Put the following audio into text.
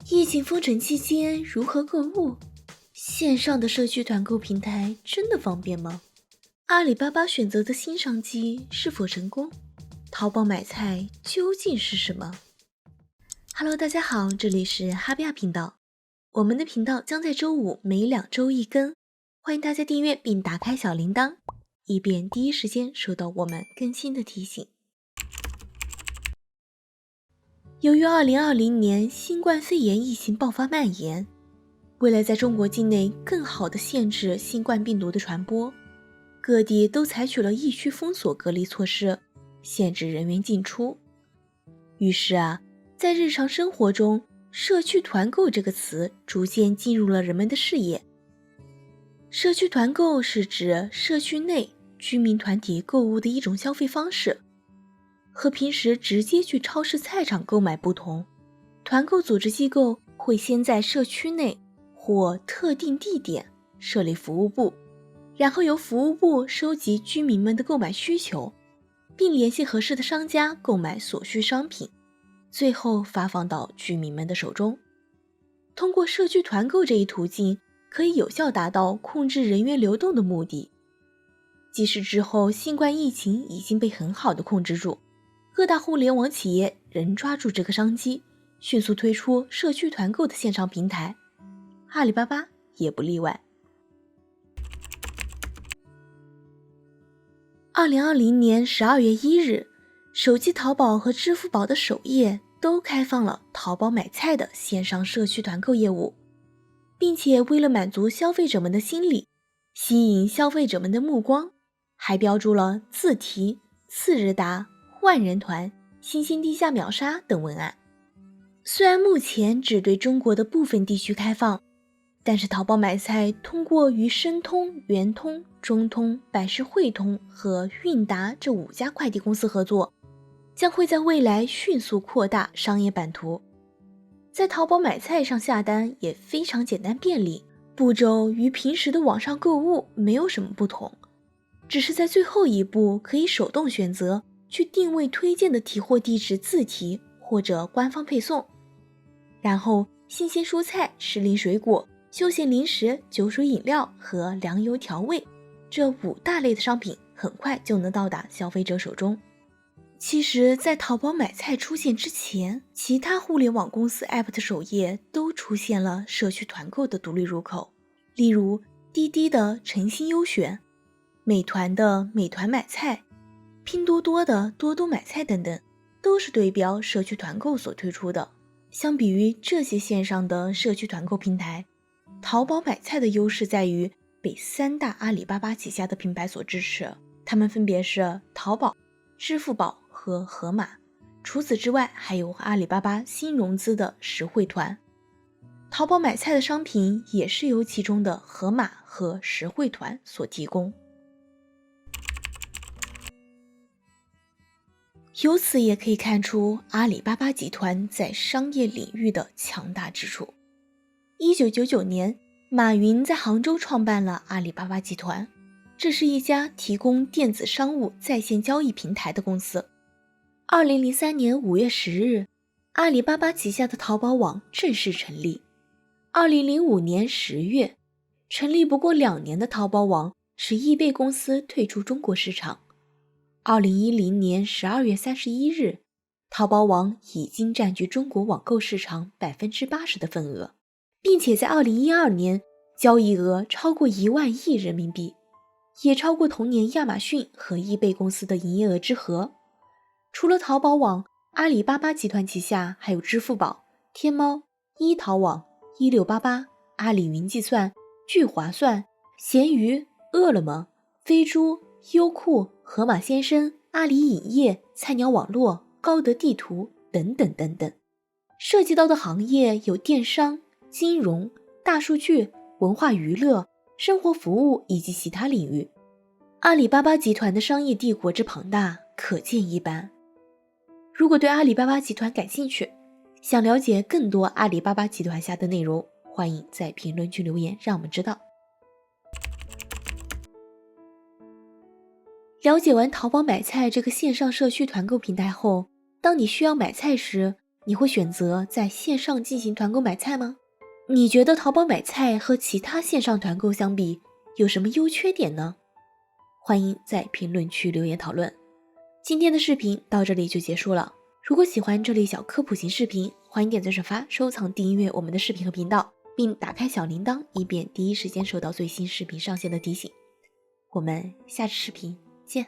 疫情封城期间如何购物？线上的社区团购平台真的方便吗？阿里巴巴选择的新商机是否成功？淘宝买菜究竟是什么？Hello， 大家好，这里是哈比亚频道。我们的频道将在周五每2周一更，欢迎大家订阅并打开小铃铛，以便第一时间收到我们更新的提醒。由于2020年新冠肺炎疫情爆发蔓延，为了在中国境内更好地限制新冠病毒的传播，各地都采取了疫区封锁隔离措施，限制人员进出。于是在日常生活中，社区团购这个词逐渐进入了人们的视野。社区团购是指社区内居民团体购物的一种消费方式。和平时直接去超市菜场购买不同，团购组织机构会先在社区内或特定地点设立服务部，然后由服务部收集居民们的购买需求，并联系合适的商家购买所需商品，最后发放到居民们的手中。通过社区团购这一途径，可以有效达到控制人员流动的目的。即使之后新冠疫情已经被很好的控制住，各大互联网企业仍抓住这个商机，迅速推出社区团购的线上平台，阿里巴巴也不例外。2020年12月1日，手机淘宝和支付宝的首页都开放了淘宝买菜的线上社区团购业务，并且为了满足消费者们的心理，吸引消费者们的目光，还标注了自提、次日达、万人团、新兴低价秒杀等文案。虽然目前只对中国的部分地区开放，但是淘宝买菜通过与申通、圆通、中通、百世汇通和韵达这5家快递公司合作，将会在未来迅速扩大商业版图。在淘宝买菜上下单也非常简单便利，步骤与平时的网上购物没有什么不同，只是在最后一步可以手动选择去定位推荐的提货地址自提或者官方配送，然后新鲜蔬菜、时令水果、休闲零食、酒水饮料和粮油调味这5大类的商品很快就能到达消费者手中。其实在淘宝买菜出现之前，其他互联网公司 App 的首页都出现了社区团购的独立入口，例如滴滴的诚心优选、美团的美团买菜、拼多多的多多买菜等等，都是对标社区团购所推出的。相比于这些线上的社区团购平台，淘宝买菜的优势在于被3大阿里巴巴旗下的品牌所支持，它们分别是淘宝、支付宝和盒马。除此之外，还有阿里巴巴新融资的实惠团。淘宝买菜的商品也是由其中的盒马和实惠团所提供。由此也可以看出阿里巴巴集团在商业领域的强大之处。1999年，马云在杭州创办了阿里巴巴集团，这是一家提供电子商务在线交易平台的公司。2003年5月10日，阿里巴巴旗下的淘宝网正式成立。2005年10月，成立不过2年的淘宝网使易贝公司退出中国市场。2010年12月31日，淘宝网已经占据中国网购市场80%的份额，并且在2012年交易额超过1万亿人民币，也超过同年亚马逊和易贝公司的营业额之和。除了淘宝网，阿里巴巴集团旗下还有支付宝、天猫、一淘网、1688、阿里云计算、聚划算、闲鱼、饿了么、飞猪、优酷、盒马鲜生、阿里影业、菜鸟网络、高德地图等等等等。涉及到的行业有电商、金融、大数据、文化娱乐、生活服务以及其他领域。阿里巴巴集团的商业帝国之庞大，可见一斑。如果对阿里巴巴集团感兴趣，想了解更多阿里巴巴集团下的内容，欢迎在评论区留言，让我们知道。了解完淘宝买菜这个线上社区团购平台后，当你需要买菜时，你会选择在线上进行团购买菜吗？你觉得淘宝买菜和其他线上团购相比有什么优缺点呢？欢迎在评论区留言讨论。今天的视频到这里就结束了。如果喜欢这类小科普型视频，欢迎点赞转发、收藏、订阅我们的视频和频道，并打开小铃铛，以便第一时间收到最新视频上线的提醒。我们下次视频见。